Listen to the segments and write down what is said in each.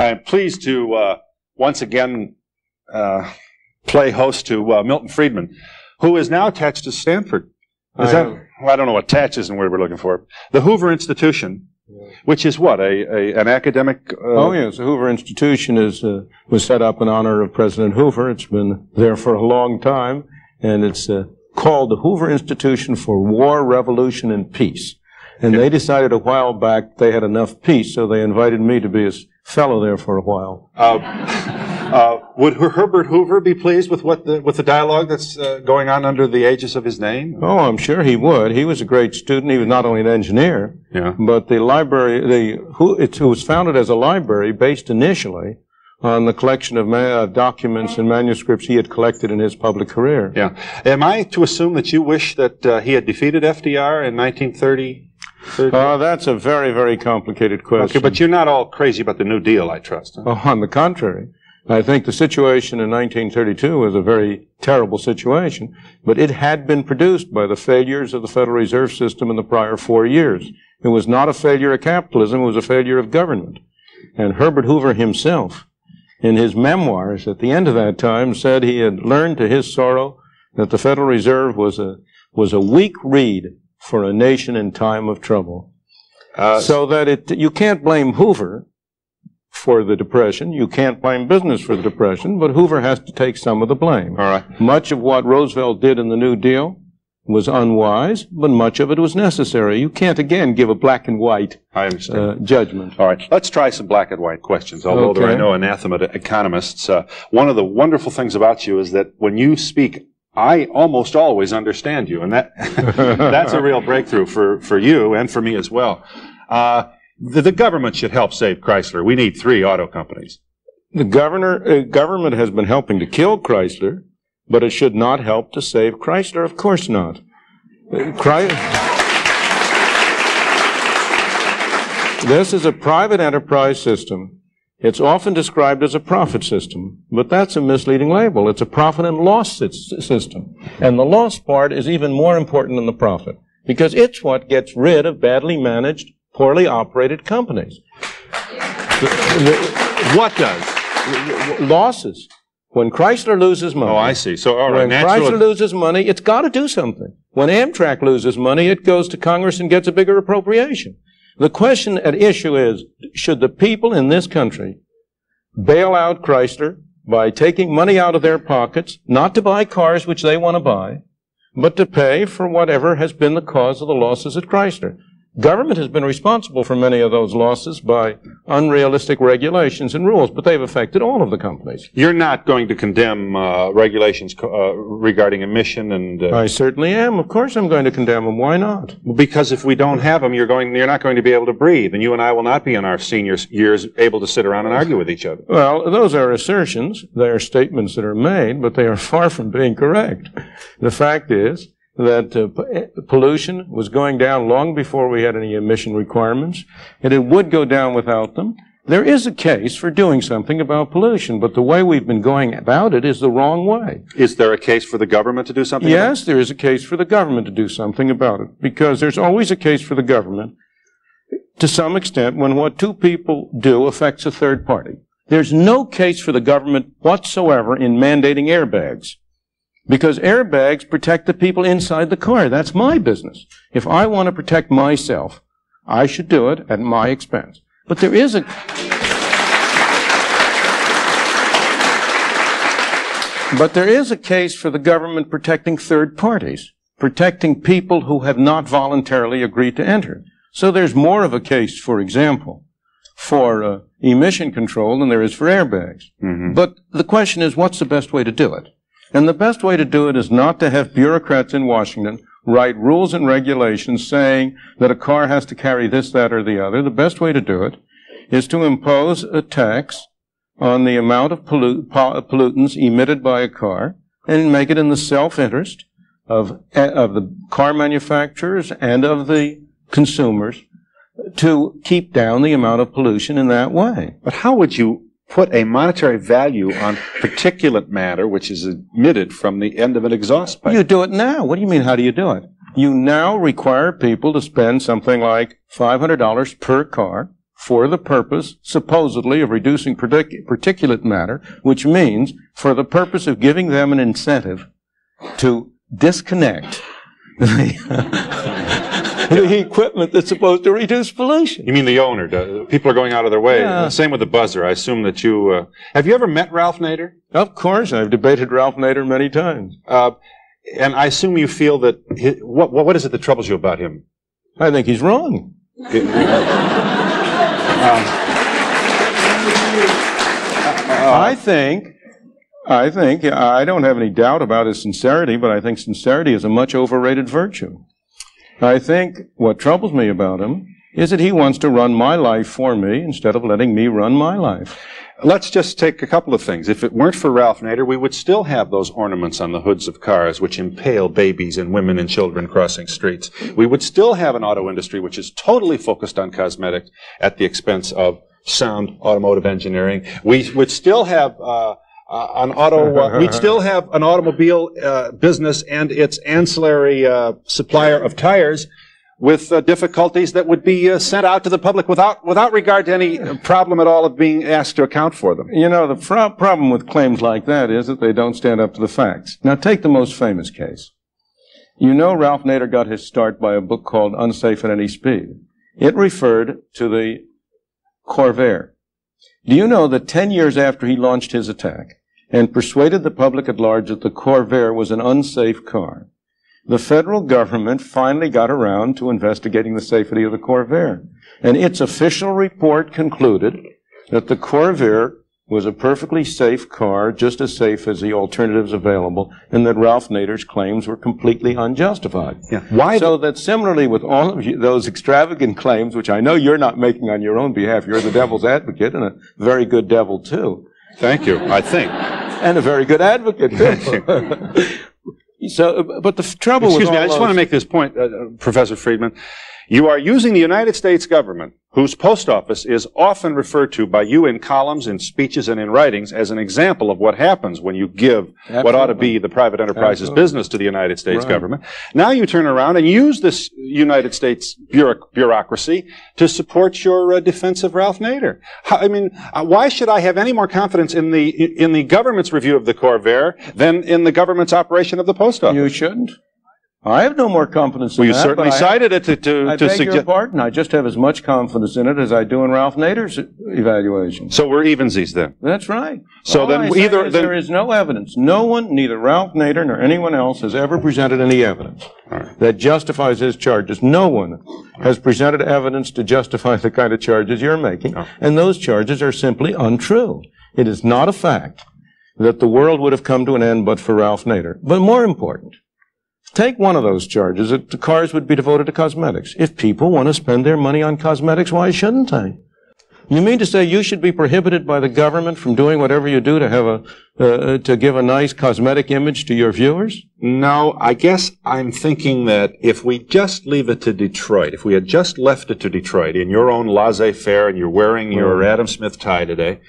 I'm pleased to once again play host to Milton Friedman, who is now attached to Stanford. Well, I don't know what attached is and where we're looking for. The Hoover Institution, which is what, an academic... Oh, yes. The Hoover Institution was set up in honor of President Hoover. It's been there for a long time, and it's called the Hoover Institution for War, Revolution, and Peace. And they decided a while back they had enough peace, so they invited me to be a fellow there for a while. Would Herbert Hoover be pleased with the dialogue that's going on under the aegis of his name? Oh, I'm sure he would. He was a great student. He was not only an engineer, but the library, it was founded as a library based initially on the collection of documents and manuscripts he had collected in his public career. Yeah. Am I to assume that you wish that he had defeated FDR in 1930? That's a very, very complicated question. Okay, but you're not all crazy about the New Deal, I trust. Huh? Oh, on the contrary. I think the situation in 1932 was a very terrible situation, but it had been produced by the failures of the Federal Reserve System in the prior 4 years. It was not a failure of capitalism, it was a failure of government. And Herbert Hoover himself, in his memoirs at the end of that time, said he had learned to his sorrow that the Federal Reserve was a weak reed for a nation in time of trouble. So that you can't blame Hoover for the Depression. You can't blame business for the Depression, but Hoover has to take some of the blame. All right. Much of what Roosevelt did in the New Deal was unwise, but much of it was necessary. You can't, again, give a black and white judgment. All right. Let's try some black and white questions, although there are no anathema to economists. One of the wonderful things about you is that when you speak, I almost always understand you, and that's a real breakthrough for you and for me as well. The government should help save Chrysler. We need 3 auto companies. The government has been helping to kill Chrysler, but it should not help to save Chrysler. Of course not. This is a private enterprise system. It's often described as a profit system, but that's a misleading label. It's a profit and loss system. And the loss part is even more important than the profit, because it's what gets rid of badly managed, poorly operated companies. What does? Losses. When Chrysler loses money. Oh, I see. So, all right. When Chrysler loses money, it's got to do something. When Amtrak loses money, it goes to Congress and gets a bigger appropriation. The question at issue is, should the people in this country bail out Chrysler by taking money out of their pockets, not to buy cars which they want to buy, but to pay for whatever has been the cause of the losses at Chrysler? Government has been responsible for many of those losses by unrealistic regulations and rules, but they've affected all of the companies. You're not going to condemn regulations regarding emission and... I certainly am. Of course I'm going to condemn them. Why not? Because if we don't have them, you're not going to be able to breathe, and you and I will not be in our senior years able to sit around and argue with each other. Well, those are assertions. They are statements that are made, but they are far from being correct. The fact is that pollution was going down long before we had any emission requirements, and it would go down without them. There is a case for doing something about pollution, but the way we've been going about it is the wrong way. Is there a case for the government to do something about it? Yes, there is a case for the government to do something about it, because there's always a case for the government to some extent when what 2 people do affects a third party. There's no case for the government whatsoever in mandating airbags, because airbags protect the people inside the car. That's my business. If I want to protect myself, I should do it at my expense. But there is a case for the government protecting third parties, protecting people who have not voluntarily agreed to enter. So there's more of a case, for example, for emission control than there is for airbags. Mm-hmm. But the question is, what's the best way to do it? And the best way to do it is not to have bureaucrats in Washington write rules and regulations saying that a car has to carry this, that, or the other. The best way to do it is to impose a tax on the amount of pollutants emitted by a car and make it in the self-interest of the car manufacturers and of the consumers to keep down the amount of pollution in that way. But how would you put a monetary value on particulate matter which is emitted from the end of an exhaust pipe? You do it now. What do you mean, how do you do it? You now require people to spend something like $500 per car for the purpose, supposedly, of reducing particulate matter, which means for the purpose of giving them an incentive to disconnect the equipment that's supposed to reduce pollution. You mean the owner? People are going out of their way. Yeah. Same with the buzzer. I assume that you... have you ever met Ralph Nader? Of course. I've debated Ralph Nader many times. And I assume you feel that... what is it that troubles you about him? I think he's wrong. I don't have any doubt about his sincerity, but I think sincerity is a much overrated virtue. I think what troubles me about him is that he wants to run my life for me instead of letting me run my life. Let's just take a couple of things. If it weren't for Ralph Nader, we would still have those ornaments on the hoods of cars which impale babies and women and children crossing streets. We would still have an auto industry which is totally focused on cosmetics at the expense of sound automotive engineering. We would still have we'd still have an automobile business and its ancillary supplier of tires with difficulties that would be sent out to the public without regard to any problem at all of being asked to account for them. You know, the problem with claims like that is that they don't stand up to the facts. Now, take the most famous case. You know Ralph Nader got his start by a book called Unsafe at Any Speed. It referred to the Corvair. Do you know that 10 years after he launched his attack and persuaded the public at large that the Corvair was an unsafe car, the federal government finally got around to investigating the safety of the Corvair. And its official report concluded that the Corvair was a perfectly safe car, just as safe as the alternatives available, and that Ralph Nader's claims were completely unjustified. Yeah. Why? So that similarly with all of those extravagant claims, which I know you're not making on your own behalf, you're the devil's advocate, and a very good devil, too. Thank you, I think. And a very good advocate, too. So, but the trouble with Excuse me, I just want to make this point, Professor Friedman. You are using the United States government, whose post office is often referred to by you in columns, in speeches, and in writings as an example of what happens when you give what ought to be the private enterprise's business to the United States government. Now you turn around and use this United States bureaucracy to support your defense of Ralph Nader. Why should I have any more confidence in the government's review of the Corvair than in the government's operation of the post office? You shouldn't. I have no more confidence in well, you that. certainly cited it to I beg your pardon. I just have as much confidence in it as I do in Ralph Nader's evaluation. So we're evensies then. That's right. So all then there is no evidence. No one, neither Ralph Nader nor anyone else, has ever presented any evidence that justifies his charges. No one has presented evidence to justify the kind of charges you're making, and those charges are simply untrue. It is not a fact that the world would have come to an end but for Ralph Nader. But more important, take one of those charges, that the cars would be devoted to cosmetics. If people want to spend their money on cosmetics, why shouldn't they? You mean to say you should be prohibited by the government from doing whatever you do to have to give a nice cosmetic image to your viewers? No, I guess I'm thinking that if we just leave it to Detroit, if we had just left it to Detroit in your own laissez-faire, and you're wearing your Adam Smith tie today.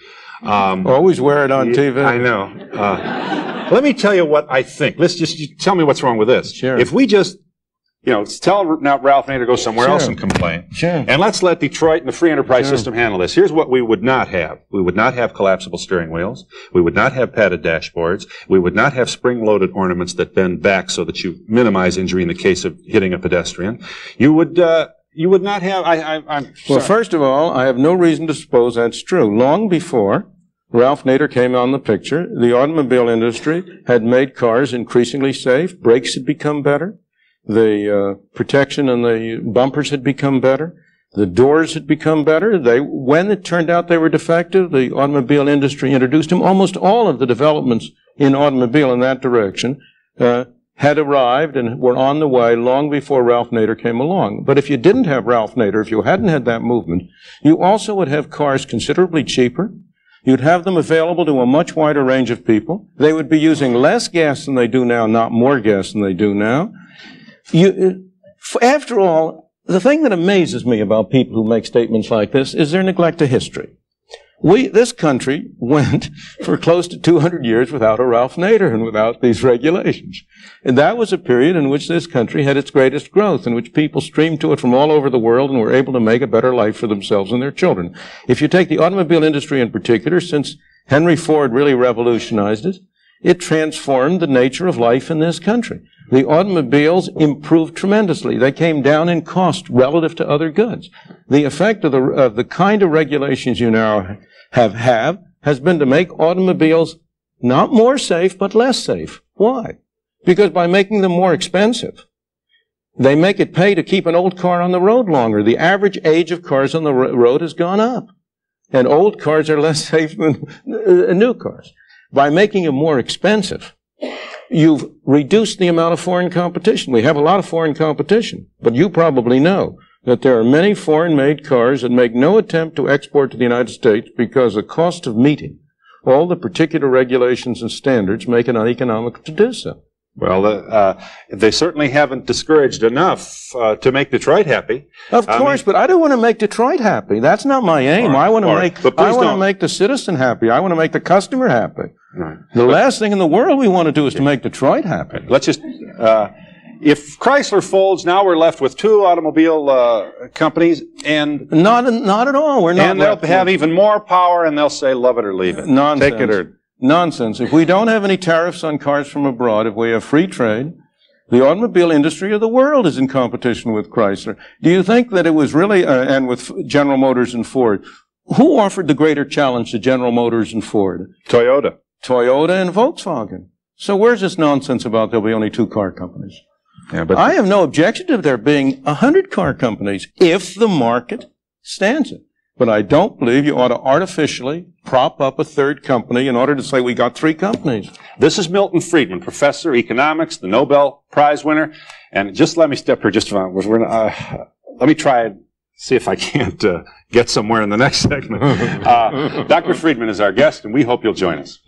Always wear it on TV. I know. Let me tell you what I think. Let's just tell me what's wrong with this. Sure. If we just, tell now Ralph Nader to go somewhere else and complain. Sure. And let's let Detroit and the free enterprise system handle this. Here's what we would not have. We would not have collapsible steering wheels. We would not have padded dashboards. We would not have spring-loaded ornaments that bend back so that you minimize injury in the case of hitting a pedestrian. You would not have. I'm sorry. Well, first of all, I have no reason to suppose that's true. Long before Ralph Nader came on the picture, the automobile industry had made cars increasingly safe. Brakes had become better. The protection and the bumpers had become better. The doors had become better. When it turned out they were defective, the automobile industry introduced them. Almost all of the developments in automobile in that direction had arrived and were on the way long before Ralph Nader came along. But if you didn't have Ralph Nader, if you hadn't had that movement, you also would have cars considerably cheaper. You'd have them available to a much wider range of people. They would be using less gas than they do now, not more gas than they do now. After all, the thing that amazes me about people who make statements like this is their neglect of history. This country went for close to 200 years without a Ralph Nader and without these regulations. And that was a period in which this country had its greatest growth, in which people streamed to it from all over the world and were able to make a better life for themselves and their children. If you take the automobile industry in particular, since Henry Ford really revolutionized it, it transformed the nature of life in this country. The automobiles improved tremendously. They came down in cost relative to other goods. The effect of the kind of regulations you now have has been to make automobiles not more safe, but less safe. Why? Because by making them more expensive, they make it pay to keep an old car on the road longer. The average age of cars on the road has gone up. And old cars are less safe than new cars. By making them more expensive, you've reduced the amount of foreign competition. We have a lot of foreign competition, but you probably know that there are many foreign-made cars that make no attempt to export to the United States because the cost of meeting all the particular regulations and standards make it uneconomical to do so. Well, they certainly haven't discouraged enough to make Detroit happy. Of course, but I don't want to make Detroit happy. That's not my aim. I want to make the citizen happy. I want to make the customer happy. Right. The last thing in the world we want to do is to make Detroit happy. Let's just, if Chrysler folds, now we're left with two automobile companies, and not at all. We're not. And they'll have even more power, and they'll say, "Love it or leave it." Nonsense. Take it or. Nonsense. If we don't have any tariffs on cars from abroad, if we have free trade, the automobile industry of the world is in competition with Chrysler. Do you think that it was really, and with General Motors and Ford, who offered the greater challenge to General Motors and Ford? Toyota. Toyota and Volkswagen. So where's this nonsense about there'll be only two car companies? Yeah, but I have no objection to there being 100 car companies if the market stands it. But I don't believe you ought to artificially prop up a third company in order to say we got three companies. This is Milton Friedman, professor of economics, the Nobel Prize winner. And just let me step here just a moment. Let me try and see if I can't get somewhere in the next segment. Dr. Friedman is our guest, and we hope you'll join us.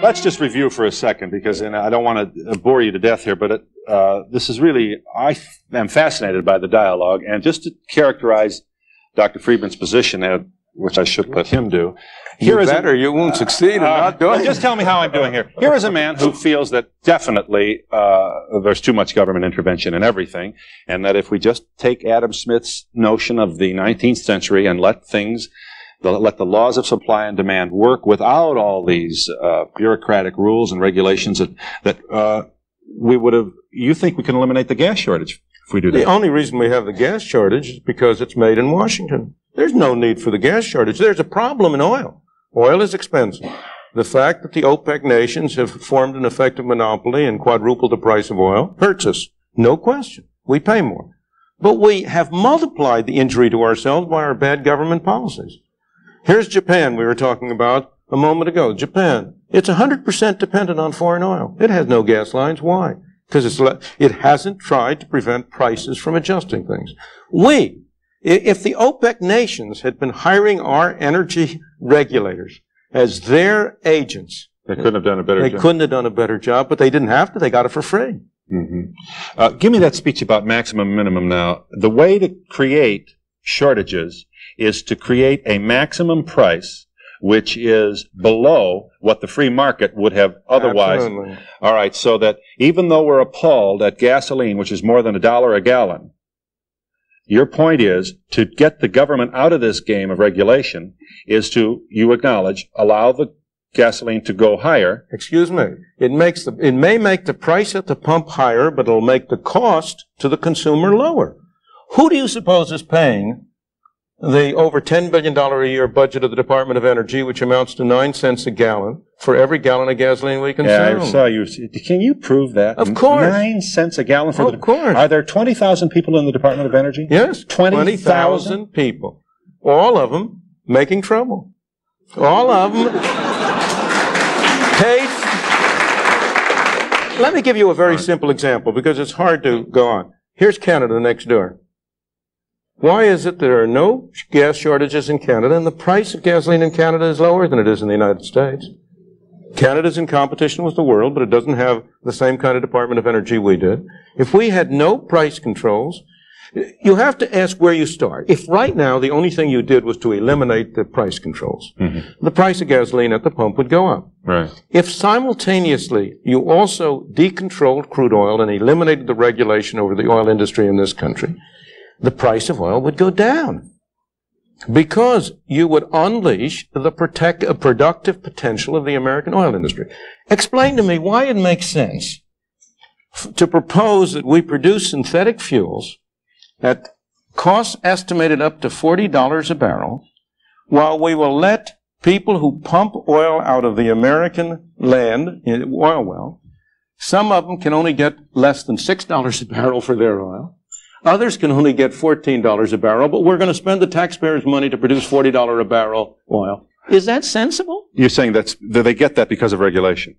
Let's just review for a second, because I don't want to bore you to death here, but this is really, I am fascinated by the dialogue. And just to characterize Dr. Friedman's position, which I should let him do. You won't succeed in not doing it. Just tell me how I'm doing here. Here is a man who feels that definitely there's too much government intervention in everything, and that if we just take Adam Smith's notion of the 19th century and let the laws of supply and demand work without all these bureaucratic rules and regulations that we would have. You think we can eliminate the gas shortage if we do that? The only reason we have the gas shortage is because it's made in Washington. There's no need for the gas shortage. There's a problem in oil. Oil is expensive. The fact that the OPEC nations have formed an effective monopoly and quadrupled the price of oil hurts us. No question. We pay more. But we have multiplied the injury to ourselves by our bad government policies. Here's Japan we were talking about a moment ago. Japan. It's 100% dependent on foreign oil. It has no gas lines. Why? Because it hasn't tried to prevent prices from adjusting things. If the OPEC nations had been hiring our energy regulators as their agents, they couldn't have done a better job. They couldn't have done a better job, but they didn't have to. They got it for free. Mm-hmm. Give me that speech about maximum minimum now. The way to create shortages is to create a maximum price which is below what the free market would have otherwise. Absolutely. All right, so that even though we're appalled at gasoline, which is more than $1 a gallon, your point is to get the government out of this game of regulation is to, you acknowledge, allow the gasoline to go higher. Excuse me. It may make the price at the pump higher, but it'll make the cost to the consumer lower. Who do you suppose is paying the over $10 billion a year budget of the Department of Energy, which amounts to 9 cents a gallon for every gallon of gasoline we consume? Yeah, I saw you. Can you prove that? Of course. 9 cents a gallon for Of course. Are there 20,000 people in the Department of Energy? Yes. 20,000 people. All of them making trouble. All of them paid. Let me give you a very simple example because it's hard to go on. Here's Canada next door. Why is it there are no gas shortages in Canada and the price of gasoline in Canada is lower than it is in the United States? Canada's in competition with the world, but it doesn't have the same kind of Department of Energy we did. If we had no price controls, you have to ask where you start. If right now the only thing you did was to eliminate the price controls, the price of gasoline at the pump would go up. Right. If simultaneously you also decontrolled crude oil and eliminated the regulation over the oil industry in this country, the price of oil would go down because you would unleash the productive potential of the American oil industry. Explain to me why it makes sense to propose that we produce synthetic fuels at costs estimated up to $40 a barrel, while we will let people who pump oil out of the American land, oil well, some of them can only get less than $6 a barrel for their oil. Others can only get $14 a barrel, but we're going to spend the taxpayers' money to produce $40 a barrel oil. Is that sensible? You're saying that they get that because of regulation.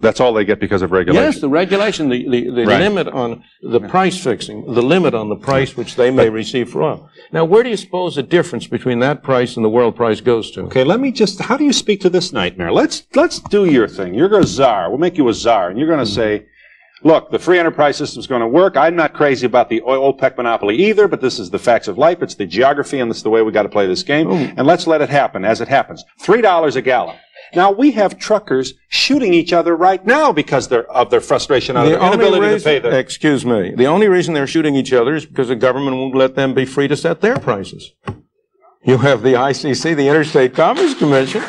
That's all they get because of regulation. Yes, the regulation, the Right. limit on the price fixing, the limit on the price which they may receive for oil. Now, where do you suppose the difference between that price and the world price goes to? Okay, how do you speak to this nightmare? Let's do your thing. You're a czar. We'll make you a czar, and you're going to say, look, the free enterprise system is going to work. I'm not crazy about the OPEC monopoly either, but this is the facts of life. It's the geography, and this is the way we got to play this game. And let's let it happen as it happens. $3 a gallon. Now, we have truckers shooting each other right now because of their frustration out of their inability to pay their... Excuse me. The only reason they're shooting each other is because the government won't let them be free to set their prices. You have the ICC, the Interstate Commerce Commission,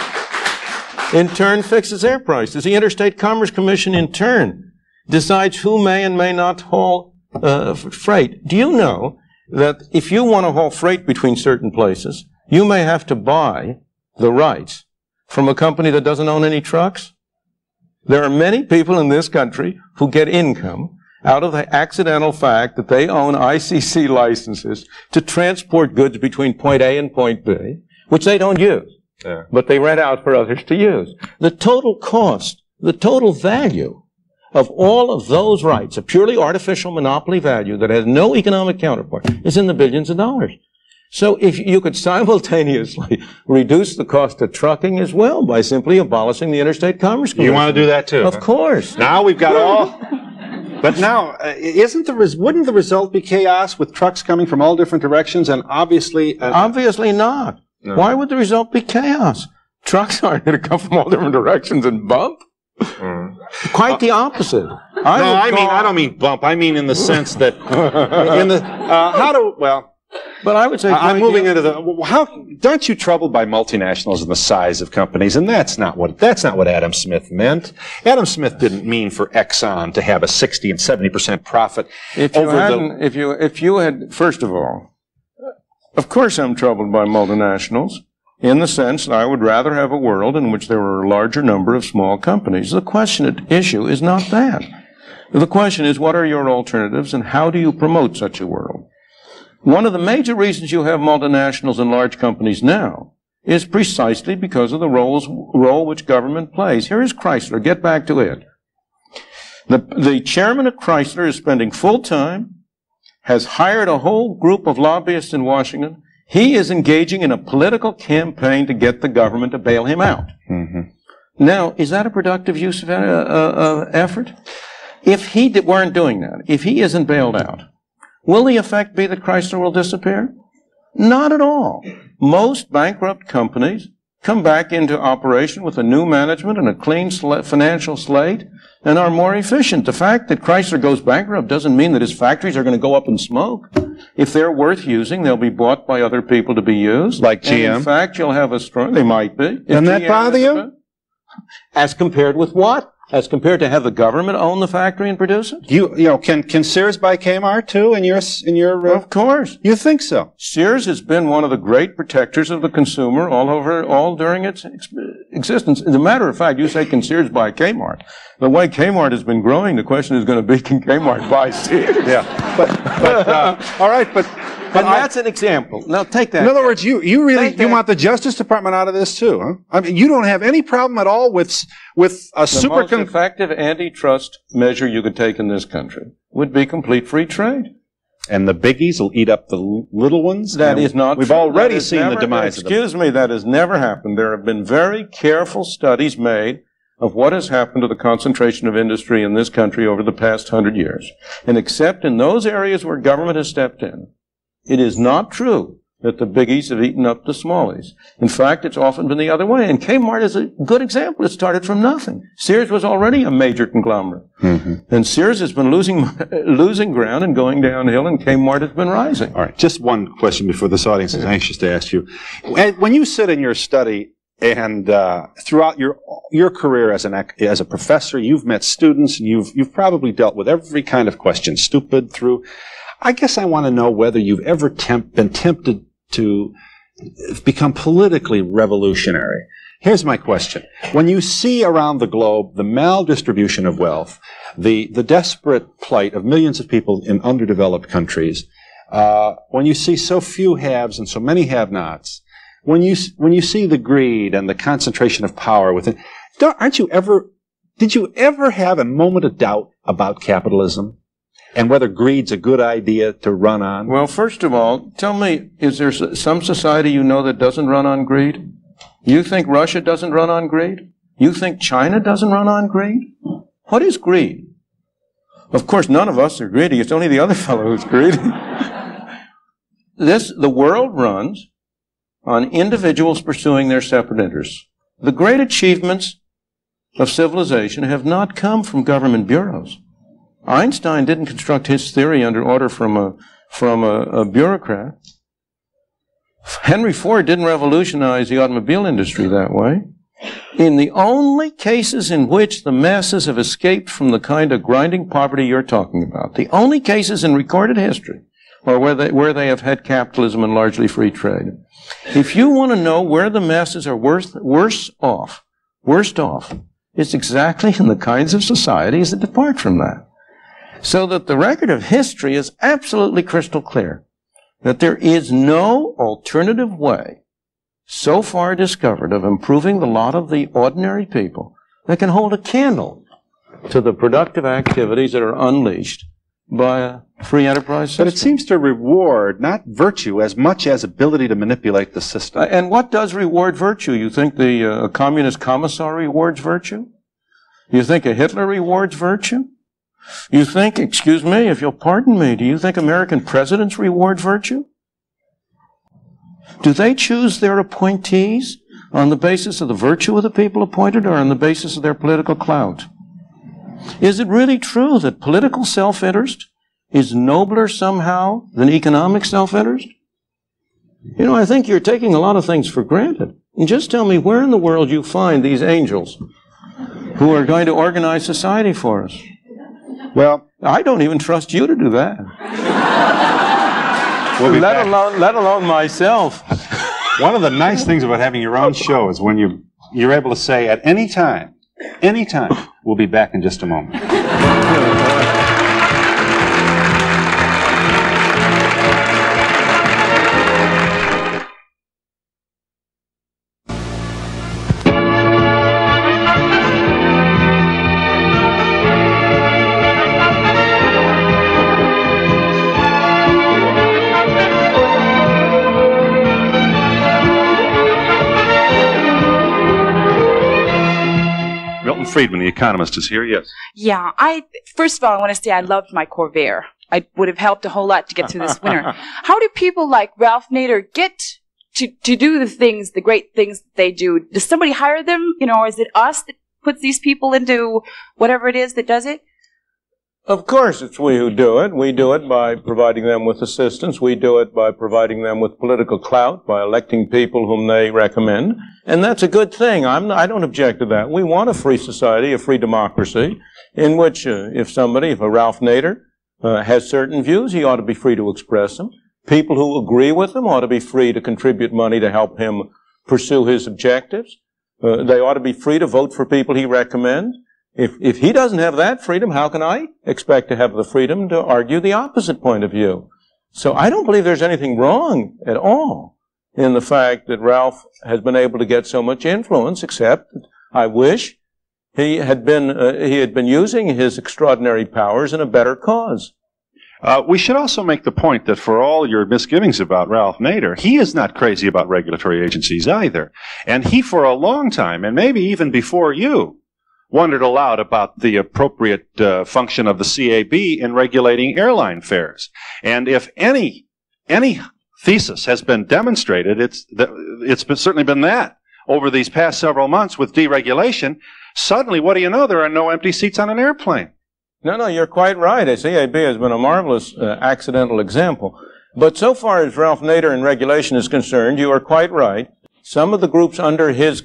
in turn fixes their prices. The Interstate Commerce Commission, in turn, decides who may and may not haul freight. Do you know that if you want to haul freight between certain places, you may have to buy the rights from a company that doesn't own any trucks? There are many people in this country who get income out of the accidental fact that they own ICC licenses to transport goods between point A and point B, which they don't use, but they rent out for others to use. The total cost, the total value of all of those rights, a purely artificial monopoly value that has no economic counterpart, is in the billions of dollars. So if you could simultaneously reduce the cost of trucking as well by simply abolishing the Interstate Commerce Commission. You want to do that too? Of course. Now we've got all... But now, wouldn't the result be chaos with trucks coming from all different directions and obviously... Obviously not. No. Why would the result be chaos? Trucks aren't going to come from all different directions and bump. Quite the opposite. I don't mean bump. I mean in the sense that... But I would say... I'm moving into the... Aren't you troubled by multinationals and the size of companies? And that's not what Adam Smith meant. Adam Smith didn't mean for Exxon to have a 60 and 70% profit. If you had, first of all, of course I'm troubled by multinationals in the sense that I would rather have a world in which there were a larger number of small companies. The question at issue is not that. The question is, what are your alternatives and how do you promote such a world? One of the major reasons you have multinationals and large companies now is precisely because of the role which government plays. Here is Chrysler. Get back to it. The chairman of Chrysler is spending full time, has hired a whole group of lobbyists in Washington. He is engaging in a political campaign to get the government to bail him out. Now, is that a productive use of effort? If he weren't doing that, if he isn't bailed out, will the effect be that Chrysler will disappear? Not at all. Most bankrupt companies come back into operation with a new management and a clean financial slate and are more efficient. The fact that Chrysler goes bankrupt doesn't mean that his factories are going to go up in smoke. If they're worth using, they'll be bought by other people to be used. Like GM? And in fact, you'll have a strong... They might be. Doesn't that bother you? As compared with what? As compared to have the government own the factory and produce it? You know, can Sears buy Kmart too in your Of course. You think so? Sears has been one of the great protectors of the consumer all during its existence. As a matter of fact, you say, can Sears buy Kmart? The way Kmart has been growing, the question is going to be, can Kmart buy Sears? Yeah. All right, but that's an example. Now take that. In other words, you really want the Justice Department out of this too, huh? I mean, you don't have any problem at all with a the most effective antitrust measure you could take in this country would be complete free trade. And the biggies will eat up the little ones? That is not We've true. already seen the demise of them. Excuse me, that has never happened. There have been very careful studies made of what has happened to the concentration of industry in this country over the past 100 years. And except in those areas where government has stepped in, it is not true that the biggies have eaten up the smallies. In fact, it's often been the other way. And Kmart is a good example. It started from nothing. Sears was already a major conglomerate. Mm-hmm. And Sears has been losing ground and going downhill, and Kmart has been rising. All right, just one question before this audience is anxious to ask you. When you sit in your study and throughout your career as a professor, you've met students, and you've probably dealt with every kind of question, stupid through. I guess I want to know whether you've ever been tempted to become politically revolutionary. Here's my question. When you see around the globe the maldistribution of wealth, the desperate plight of millions of people in underdeveloped countries, when you see so few haves and so many have-nots, when you see the greed and the concentration of power within, did you ever have a moment of doubt about capitalism? And whether greed's a good idea to run on? Well, first of all, tell me, is there some society you know that doesn't run on greed? You think Russia doesn't run on greed? You think China doesn't run on greed? What is greed? Of course, none of us are greedy. It's only the other fellow who's greedy. The world runs on individuals pursuing their separate interests. The great achievements of civilization have not come from government bureaus. Einstein didn't construct his theory under order from a bureaucrat. Henry Ford didn't revolutionize the automobile industry that way. In the only cases in which the masses have escaped from the kind of grinding poverty you're talking about, the only cases in recorded history are where they have had capitalism and largely free trade. If you want to know where the masses are worst off, it's exactly in the kinds of societies that depart from that. So that the record of history is absolutely crystal clear that there is no alternative way so far discovered of improving the lot of the ordinary people that can hold a candle to the productive activities that are unleashed by a free enterprise system. But it seems to reward not virtue as much as ability to manipulate the system. And what does reward virtue? You think a communist commissar rewards virtue? You think a Hitler rewards virtue? You think, excuse me, if you'll pardon me, do you think American presidents reward virtue? Do they choose their appointees on the basis of the virtue of the people appointed or on the basis of their political clout? Is it really true that political self-interest is nobler somehow than economic self-interest? You know, I think you're taking a lot of things for granted. And just tell me where in the world you find these angels who are going to organize society for us. Well, I don't even trust you to do that. Let alone myself. One of the nice things about having your own show is when you're able to say at any time, we'll be back in just a moment. Milton Friedman, the economist, is here. Yes. Yeah. First of all, I want to say I loved my Corvair. I would have helped a whole lot to get through this winter. How do people like Ralph Nader get to do the great things that they do? Does somebody hire them? You know, or is it us that puts these people into whatever it is that does it? Of course it's we who do it. We do it by providing them with assistance. We do it by providing them with political clout, by electing people whom they recommend. And that's a good thing. I don't object to that. We want a free society, a free democracy, in which if a Ralph Nader has certain views, he ought to be free to express them. People who agree with him ought to be free to contribute money to help him pursue his objectives. They ought to be free to vote for people he recommends. If he doesn't have that freedom, how can I expect to have the freedom to argue the opposite point of view? So I don't believe there's anything wrong at all in the fact that Ralph has been able to get so much influence, except I wish he had been using his extraordinary powers in a better cause. We should also make the point that for all your misgivings about Ralph Nader, he is not crazy about regulatory agencies either. And he, for a long time, and maybe even before you, wondered aloud about the appropriate function of the CAB in regulating airline fares. And if any thesis has been demonstrated, it's certainly been that over these past several months with deregulation. Suddenly, what do you know? There are no empty seats on an airplane. No, you're quite right. A CAB has been a marvelous accidental example. But so far as Ralph Nader and regulation is concerned, you are quite right. Some of the groups under his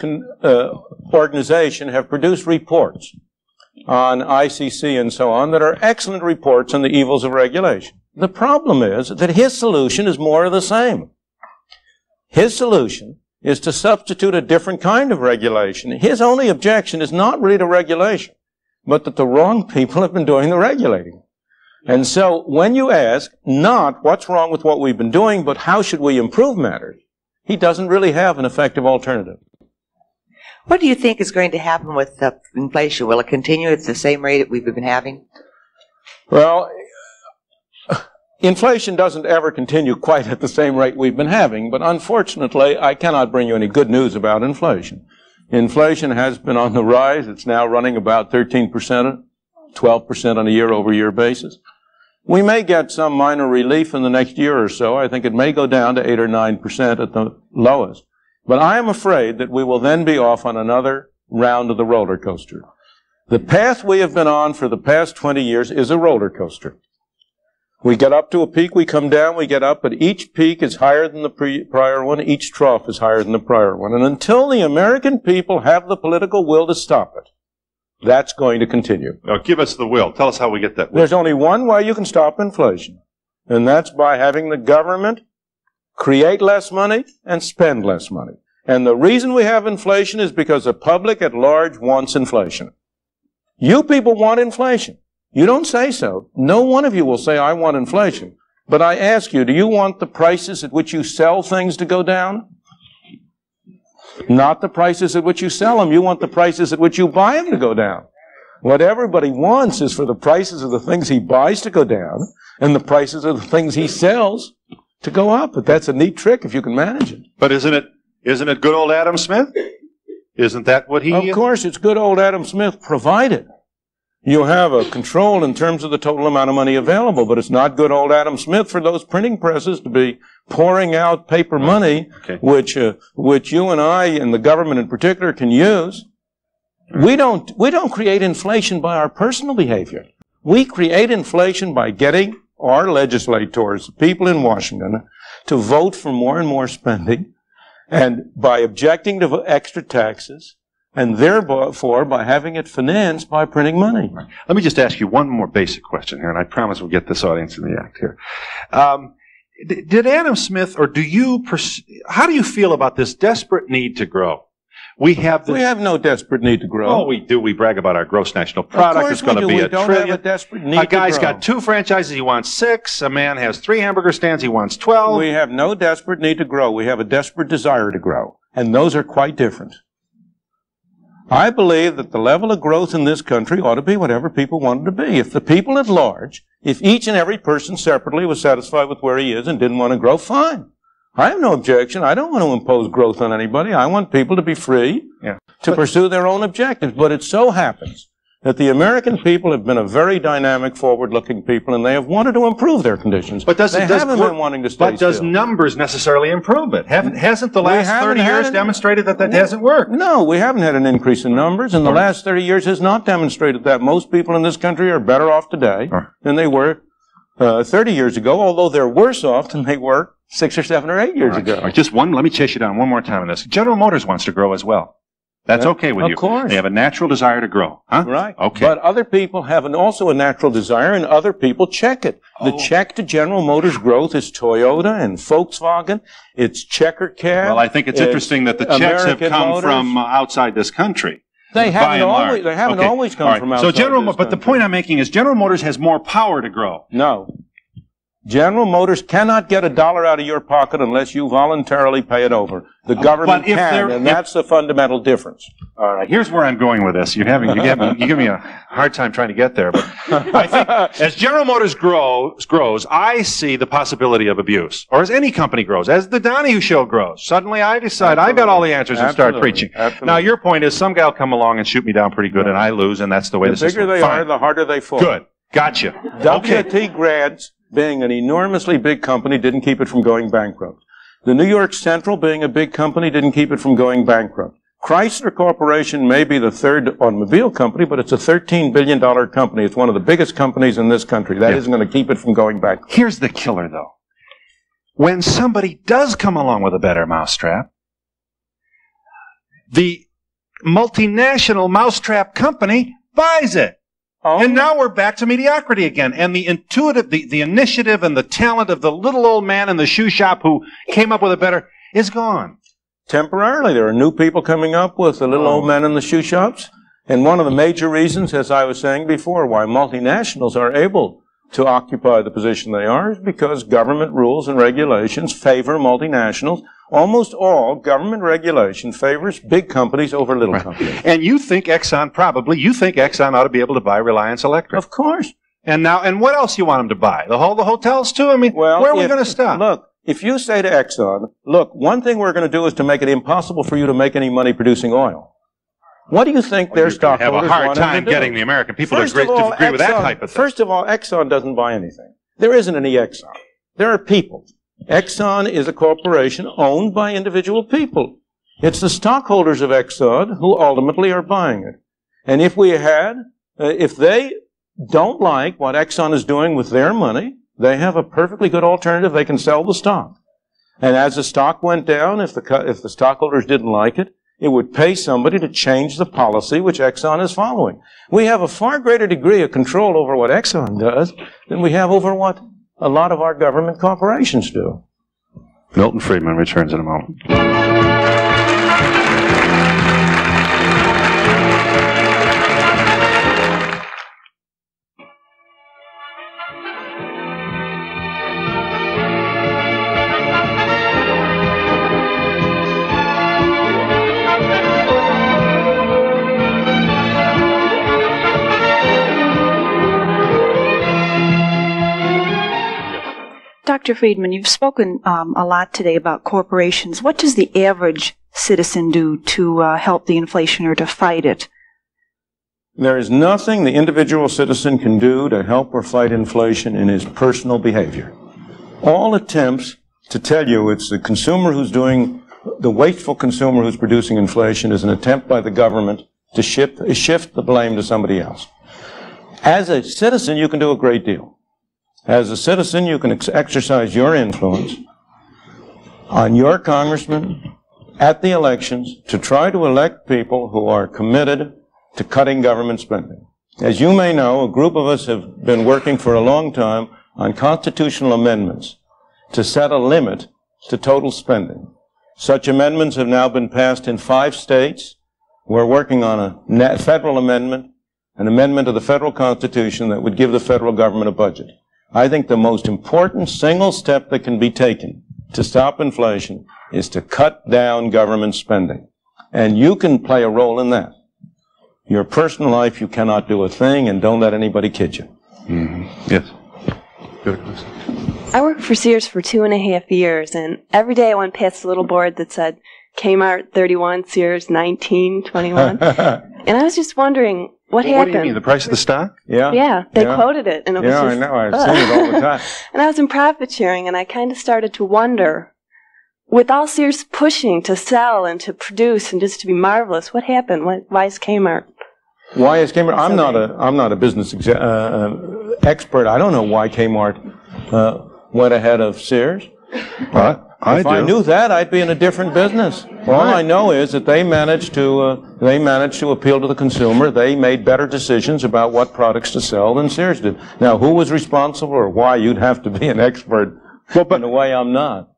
organization have produced reports on ICC and so on that are excellent reports on the evils of regulation. The problem is that his solution is more of the same. His solution is to substitute a different kind of regulation. His only objection is not really to regulation, but that the wrong people have been doing the regulating. And so when you ask not what's wrong with what we've been doing, but how should we improve matters, he doesn't really have an effective alternative. What do you think is going to happen with inflation? Will it continue at the same rate that we've been having? Well, inflation doesn't ever continue quite at the same rate we've been having, but unfortunately, I cannot bring you any good news about inflation. Inflation has been on the rise. It's now running about 13%, 12% on a year-over-year basis. We may get some minor relief in the next year or so. I think it may go down to 8 or 9% at the lowest. But I am afraid that we will then be off on another round of the roller coaster. The path we have been on for the past 20 years is a roller coaster. We get up to a peak, we come down, we get up, but each peak is higher than the prior one, each trough is higher than the prior one. And until the American people have the political will to stop it, that's going to continue. Now, give us the will. Tell us how we get that will. There's only one way you can stop inflation, and that's by having the government create less money and spend less money. And the reason we have inflation is because the public at large wants inflation. You people want inflation. You don't say so. No one of you will say, I want inflation. But I ask you, do you want the prices at which you sell things to go down? Not the prices at which you sell them. You want the prices at which you buy them to go down. What everybody wants is for the prices of the things he buys to go down and the prices of the things he sells to go up. But that's a neat trick if you can manage it. But isn't it good old Adam Smith? Isn't that what he... Of course, it's good old Adam Smith, provided you have a control in terms of the total amount of money available. But it's not good old Adam Smith for those printing presses to be pouring out paper money, which you and I and the government in particular can use. We don't create inflation by our personal behavior. We create inflation by getting our legislators, people in Washington, to vote for more and more spending, and by objecting to extra taxes, and therefore by having it financed by printing money. Let me just ask you one more basic question here, and I promise we'll get this audience in the act here. Did Adam Smith, or how do you feel about this desperate need to grow? We have no desperate need to grow. Oh, we do. We brag about our gross national product. It's going to be a trillion. Have a desperate need to grow. A guy's got 2 franchises. He wants 6. A man has 3 hamburger stands. He wants 12. We have no desperate need to grow. We have a desperate desire to grow. And those are quite different. I believe that the level of growth in this country ought to be whatever people want it to be. If the people at large, if each and every person separately was satisfied with where he is and didn't want to grow, fine. I have no objection. I don't want to impose growth on anybody. I want people to be free to pursue their own objectives. But it so happens that the American people have been a very dynamic, forward-looking people, and they have wanted to improve their conditions. But they haven't been wanting to stay But does still. numbers necessarily improve it? Hasn't the last 30 years demonstrated that hasn't worked? No, we haven't had an increase in numbers, and the last 30 years has not demonstrated that. Most people in this country are better off today than they were 30 years ago, although they're worse off than they were 6 or 7 or 8 years ago. All right, just one, let me chase you down one more time on this. General Motors wants to grow as well. That's okay with you. Of course. They have a natural desire to grow, huh? Right. Okay. But other people have also a natural desire, and other people check it. The check to General Motors growth is Toyota and Volkswagen. It's Checker Cab. Well, I think it's interesting that the checks have come from outside this country. They haven't always come from outside. So but the point I'm making is General Motors has more power to grow. No. General Motors cannot get $1 out of your pocket unless you voluntarily pay it over. The government can, and that's the fundamental difference. All right, here's where I'm going with this. You give me a hard time trying to get there, but I think as General Motors grows, I see the possibility of abuse. Or as any company grows, as the Donahue show grows, suddenly I decide I got all the answers and start preaching. Absolutely. Now your point is some guy will come along and shoot me down pretty good, and I lose, and that's the way the system. The bigger they are, the harder they fall. Good, gotcha. WT Grads, being an enormously big company, didn't keep it from going bankrupt. The New York Central, being a big company, didn't keep it from going bankrupt. Chrysler Corporation may be the third automobile company, but it's a $13 billion company. It's one of the biggest companies in this country. That isn't going to keep it from going bankrupt. Here's the killer, though. When somebody does come along with a better mousetrap, the multinational mousetrap company buys it. And now we're back to mediocrity again. And the initiative and the talent of the little old man in the shoe shop who came up with a better is gone. Temporarily, there are new people coming up with the little old men in the shoe shops. And one of the major reasons, as I was saying before, why multinationals are able to occupy the position they are is because government rules and regulations favor multinationals. Almost all government regulation favors big companies over little companies. And you think Exxon ought to be able to buy Reliance Electric? Of course. And what else you want them to buy? The hotels too? I mean, where are we going to stop? Look, if you say to Exxon, look, one thing we're going to do is to make it impossible for you to make any money producing oil. What do you think their stockholders want them to do? Have a hard time getting the American people to agree with that type of thing. First of all, Exxon doesn't buy anything. There isn't any Exxon. There are people. Exxon is a corporation owned by individual people. It's the stockholders of Exxon who ultimately are buying it. And if they don't like what Exxon is doing with their money, they have a perfectly good alternative. They can sell the stock. And as the stock went down, if the stockholders didn't like it, it would pay somebody to change the policy which Exxon is following. We have a far greater degree of control over what Exxon does than we have over what a lot of our government corporations do. Milton Friedman returns in a moment. Dr. Friedman, you've spoken a lot today about corporations. What does the average citizen do to help the inflation or to fight it? There is nothing the individual citizen can do to help or fight inflation in his personal behavior. All attempts to tell you it's the consumer who's doing, the wasteful consumer who's producing inflation is an attempt by the government to shift the blame to somebody else. As a citizen, you can do a great deal. As a citizen, you can exercise your influence on your congressman at the elections to try to elect people who are committed to cutting government spending. As you may know, a group of us have been working for a long time on constitutional amendments to set a limit to total spending. Such amendments have now been passed in 5 states. We're working on a federal amendment, an amendment of the federal Constitution that would give the federal government a budget. I think the most important single step that can be taken to stop inflation is to cut down government spending. And you can play a role in that. Your personal life, you cannot do a thing, and don't let anybody kid you. Mm-hmm. Yes. Good question. I worked for Sears for 2.5 years, and every day I went past a little board that said Kmart 31, Sears 19, 21. And I was just wondering, What Well, happened? what do you mean, the price of the stock? Yeah. Yeah, they quoted it, and it was Yeah, I just, know. I've seen it all the time. And I was in profit sharing, and I kind of started to wonder, with all Sears pushing to sell and to produce and just to be marvelous, what happened? Why is Kmart? Why is Kmart? I'm not a business expert. I don't know why Kmart went ahead of Sears. If I knew that, I'd be in a different business. All I know is that they managed to appeal to the consumer. They made better decisions about what products to sell than Sears did. Now, who was responsible or why? You'd have to be an expert. But in a way, I'm not.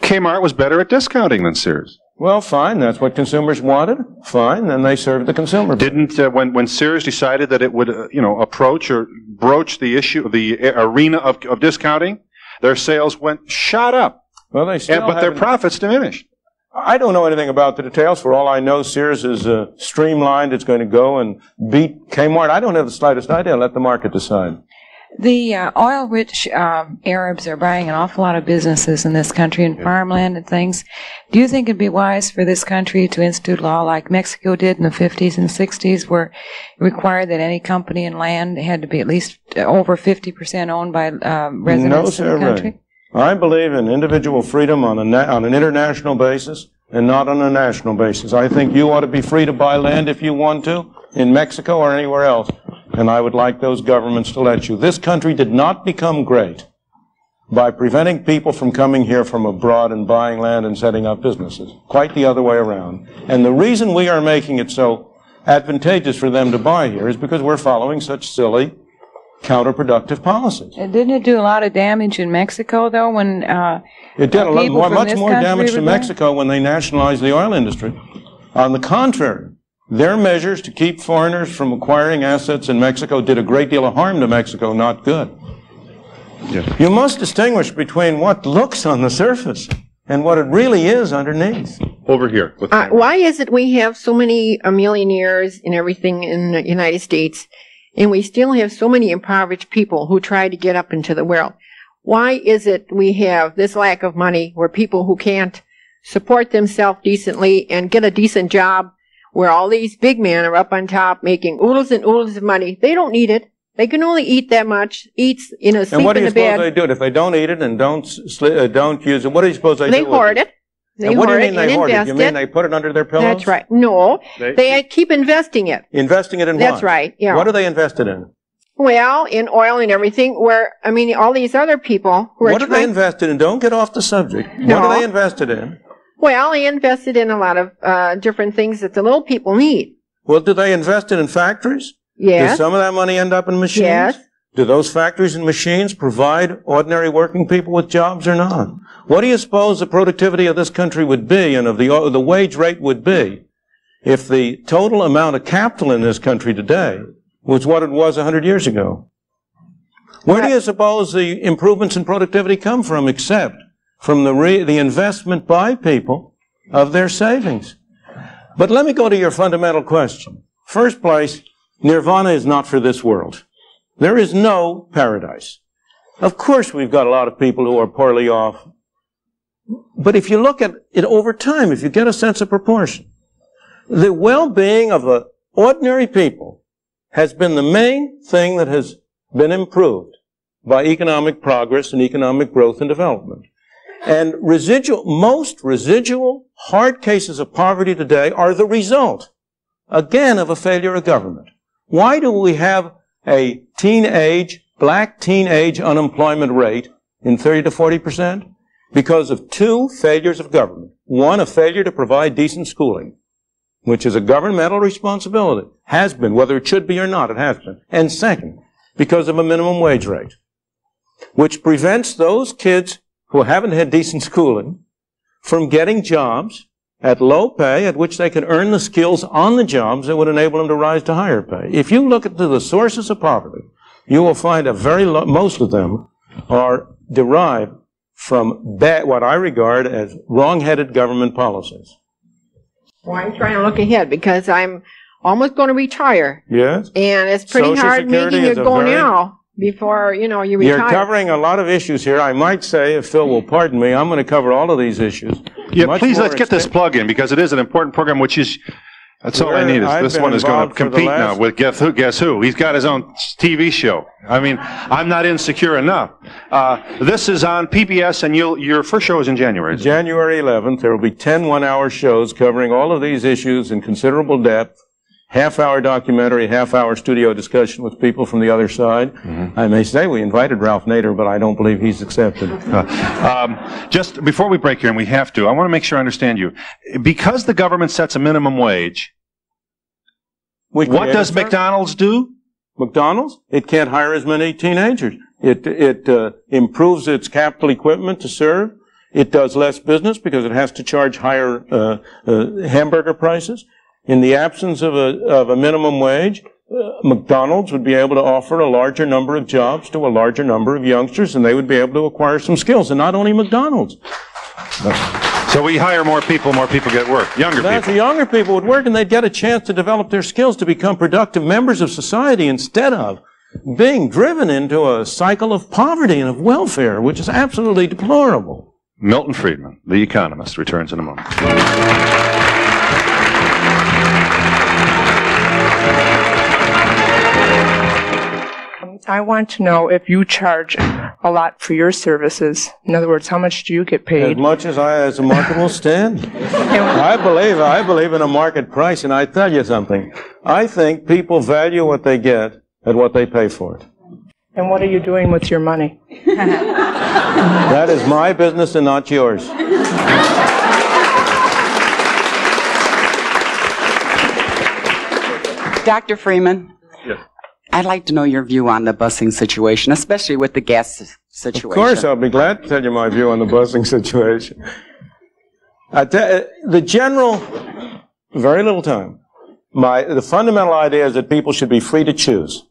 Kmart was better at discounting than Sears. Well, fine. That's what consumers wanted. Fine. Then they served the consumer. Didn't when Sears decided that it would approach or broach the issue of the arena of discounting, their sales shot up. Well, but their profits diminished. I don't know anything about the details. For all I know, Sears is streamlined. It's going to go and beat Kmart. I don't have the slightest idea. Let the market decide. The oil-rich Arabs are buying an awful lot of businesses in this country and farmland and things. Do you think it'd be wise for this country to institute law like Mexico did in the 50s and 60s, where it required that any company and land had to be at least over 50% owned by residents of the country? I believe in individual freedom on an international basis and not on a national basis. I think you ought to be free to buy land if you want to in Mexico or anywhere else. And I would like those governments to let you. This country did not become great by preventing people from coming here from abroad and buying land and setting up businesses. Quite the other way around. And the reason we are making it so advantageous for them to buy here is because we're following such silly, counterproductive policies. Didn't it do a lot of damage in Mexico, though, when it did much more damage to Mexico when they nationalized the oil industry? On the contrary, their measures to keep foreigners from acquiring assets in Mexico did a great deal of harm to Mexico, not good. Yeah. You must distinguish between what looks on the surface and what it really is underneath. Over here. Why is it we have so many millionaires and everything in the United States, and we still have so many impoverished people who try to get up into the world? Why is it we have this lack of money where people who can't support themselves decently and get a decent job, where all these big men are up on top making oodles and oodles of money? They don't need it. They can only eat that much, sleep in the bed. And what do you suppose they do? If they don't eat it and don't use it, what do you suppose they do? They hoard it. What do you mean they hoard it? You mean they put it under their pillows? That's right. No, they keep investing it. Investing it in what? That's right, yeah. What are they invested in? Well, in oil and everything, all these other people who are What are they invested in? Don't get off the subject. No. What are they invested in? Well, they invested in a lot of different things that the little people need. Well, do they invest it in factories? Yes. Does some of that money end up in machines? Yes. Do those factories and machines provide ordinary working people with jobs or not? What do you suppose the productivity of this country would be and of the wage rate would be if the total amount of capital in this country today was what it was 100 years ago? Where do you suppose the improvements in productivity come from except from the investment by people of their savings? But let me go to your fundamental question. First place, nirvana is not for this world. There is no paradise. Of course, we've got a lot of people who are poorly off. But if you look at it over time, if you get a sense of proportion, the well-being of the ordinary people has been the main thing that has been improved by economic progress and economic growth and development. And most residual hard cases of poverty today are the result, again, of a failure of government. Why do we have a black teenage unemployment rate in 30 to 40%? Because of two failures of government. One, a failure to provide decent schooling, which is a governmental responsibility. Has been, whether it should be or not, it has been. And second, because of a minimum wage rate, which prevents those kids who haven't had decent schooling from getting jobs at low pay at which they can earn the skills on the jobs that would enable them to rise to higher pay. If you look at the sources of poverty, you will find most of them are derived from what I regard as wrong-headed government policies. Well, I'm trying to look ahead because I'm almost going to retire. Yes. And it's pretty Social hard Security making it go now before, you retire. You're covering a lot of issues here. I might say, if Phil will pardon me, I'm going to cover all of these issues. Yeah, please, let's get this plug in because it is an important program, which is That's all I need. Is this one is going to compete now with guess who? He's got his own TV show. I mean, I'm not insecure enough. This is on PBS, and your first show is in January. January 11th. There will be 10 one-hour shows covering all of these issues in considerable depth. Half-hour documentary, half-hour studio discussion with people from the other side. I may say we invited Ralph Nader, but I don't believe he's accepted. Just before we break here, and we have to, I want to make sure I understand you. Because the government sets a minimum wage, what does McDonald's do? McDonald's? It can't hire as many teenagers. It improves its capital equipment to serve. It does less business because it has to charge higher hamburger prices. In the absence of a minimum wage, McDonald's would be able to offer a larger number of jobs to a larger number of youngsters, and they would be able to acquire some skills. And not only McDonald's. So we hire more people get work. Younger people would work, and they'd get a chance to develop their skills to become productive members of society instead of being driven into a cycle of poverty and of welfare, which is absolutely deplorable. Milton Friedman, The Economist, returns in a moment. I want to know if you charge a lot for your services. In other words, how much do you get paid? As much as the market will stand. I believe in a market price, and I tell you something. I think people value what they get at what they pay for it. And what are you doing with your money? That is my business and not yours. Dr. Freeman. Yes. I'd like to know your view on the busing situation, especially with the gas situation. Of course, I'll be glad to tell you my view on the busing situation. The general, very little time. The fundamental idea is that people should be free to choose.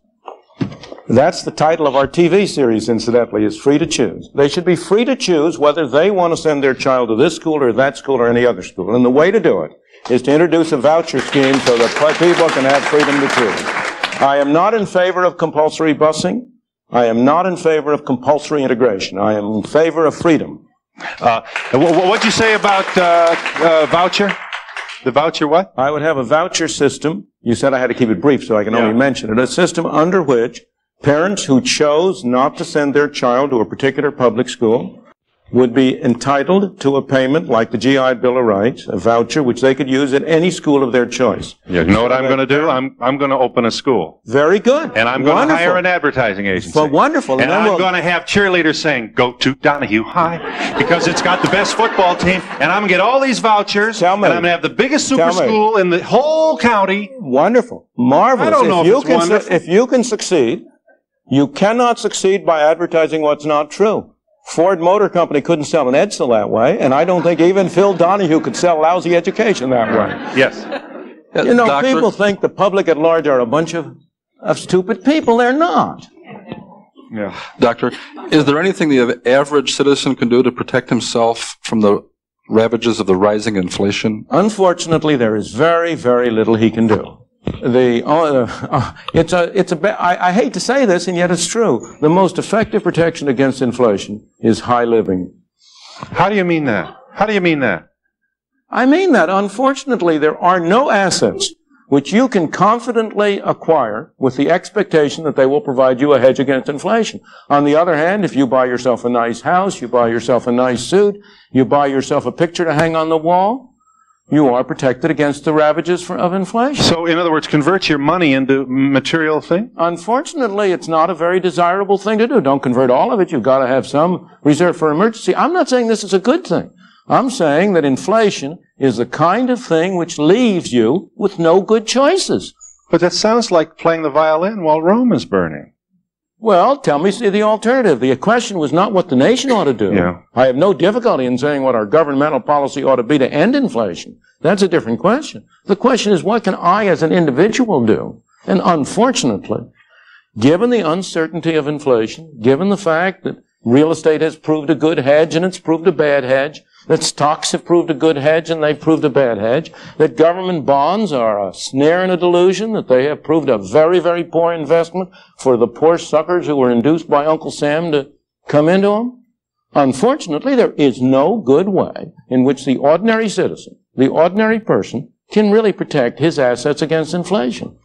That's the title of our TV series, incidentally, is Free to Choose. They should be free to choose whether they want to send their child to this school or that school or any other school. And the way to do it is to introduce a voucher scheme so that people can have freedom to choose. I am not in favor of compulsory busing. I am not in favor of compulsory integration. I am in favor of freedom. What'd you say about voucher? The voucher what? I would have a voucher system. You said I had to keep it brief, so I can only mention it. A system under which parents who chose not to send their child to a particular public school would be entitled to a payment like the GI Bill of Rights, a voucher which they could use at any school of their choice. You know what I'm going to do? I'm going to open a school. Very good. And I'm going to hire an advertising agency. Well, wonderful. And I'm going to have cheerleaders saying, "Go to Donahue High," because it's got the best football team. And I'm going to get all these vouchers. And I'm going to have the biggest super school in the whole county. Wonderful. Marvelous. I don't know if it's wonderful. If you can succeed, you cannot succeed by advertising what's not true. Ford Motor Company couldn't sell an Edsel that way, and I don't think even Phil Donahue could sell lousy education that way. Yes. You know, people think the public at large are a bunch of stupid people. They're not. Yeah. Doctor, is there anything the average citizen can do to protect himself from the ravages of the rising inflation? Unfortunately, there is very, very little he can do. I hate to say this, and yet it's true. The most effective protection against inflation is high living. How do you mean that? How do you mean that? I mean that, unfortunately, there are no assets which you can confidently acquire with the expectation that they will provide you a hedge against inflation. On the other hand, if you buy yourself a nice house, you buy yourself a nice suit, you buy yourself a picture to hang on the wall, you are protected against the ravages of inflation. So, in other words, convert your money into material thing? Unfortunately, it's not a very desirable thing to do. Don't convert all of it. You've got to have some reserve for emergency. I'm not saying this is a good thing. I'm saying that inflation is the kind of thing which leaves you with no good choices. But that sounds like playing the violin while Rome is burning. Well, tell me the alternative. The question was not what the nation ought to do. Yeah. I have no difficulty in saying what our governmental policy ought to be to end inflation. That's a different question. The question is, what can I as an individual do? And unfortunately, given the uncertainty of inflation, given the fact that real estate has proved a good hedge and it's proved a bad hedge, that stocks have proved a good hedge and they've proved a bad hedge, that government bonds are a snare and a delusion, that they have proved a very, very poor investment for the poor suckers who were induced by Uncle Sam to come into them. Unfortunately, there is no good way in which the ordinary citizen, the ordinary person, can really protect his assets against inflation.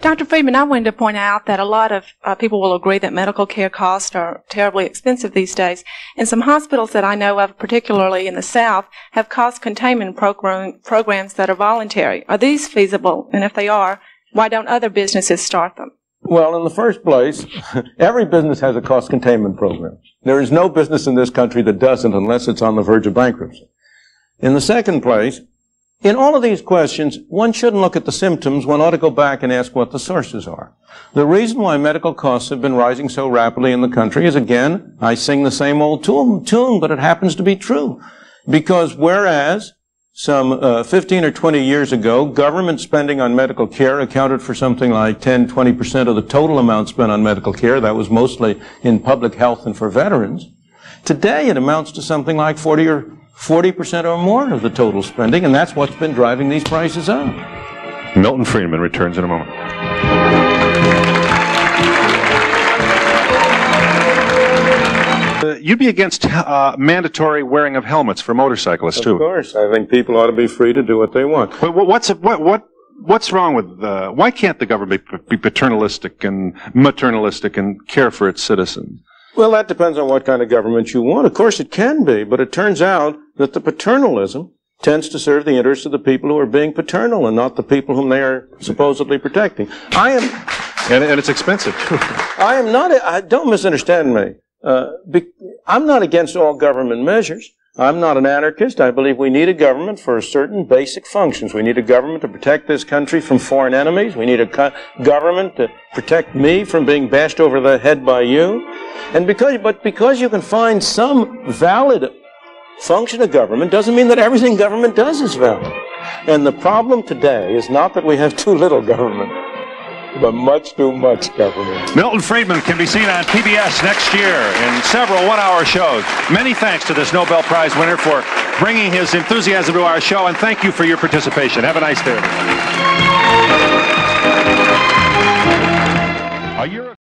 Dr. Friedman, I wanted to point out that a lot of people will agree that medical care costs are terribly expensive these days. And some hospitals that I know of, particularly in the South, have cost containment programs that are voluntary. Are these feasible? And if they are, why don't other businesses start them? Well, in the first place, every business has a cost containment program. There is no business in this country that doesn't unless it's on the verge of bankruptcy. In the second place, in all of these questions, one shouldn't look at the symptoms. One ought to go back and ask what the sources are. The reason why medical costs have been rising so rapidly in the country is, again, I sing the same old tune, but it happens to be true. Because whereas some 15 or 20 years ago, government spending on medical care accounted for something like 10-20% of the total amount spent on medical care. That was mostly in public health and for veterans. Today, it amounts to something like 40% or more of the total spending, and that's what's been driving these prices up. Milton Friedman returns in a moment. You'd be against mandatory wearing of helmets for motorcyclists, too. Of course. I think people ought to be free to do what they want. But what's wrong with, why can't the government be paternalistic and maternalistic and care for its citizens? Well, that depends on what kind of government you want. Of course it can be, but it turns out that the paternalism tends to serve the interests of the people who are being paternal and not the people whom they are supposedly protecting. And it's expensive, too. I am not, don't misunderstand me. I'm not against all government measures. I'm not an anarchist. I believe we need a government for certain basic functions. We need a government to protect this country from foreign enemies. We need a government to protect me from being bashed over the head by you. And because you can find some valid function of government doesn't mean that everything government does is valid. And the problem today is not that we have too little government, but much too much government. Milton Friedman can be seen on PBS next year in several one-hour shows. Many thanks to this Nobel Prize winner for bringing his enthusiasm to our show, and thank you for your participation. Have a nice day.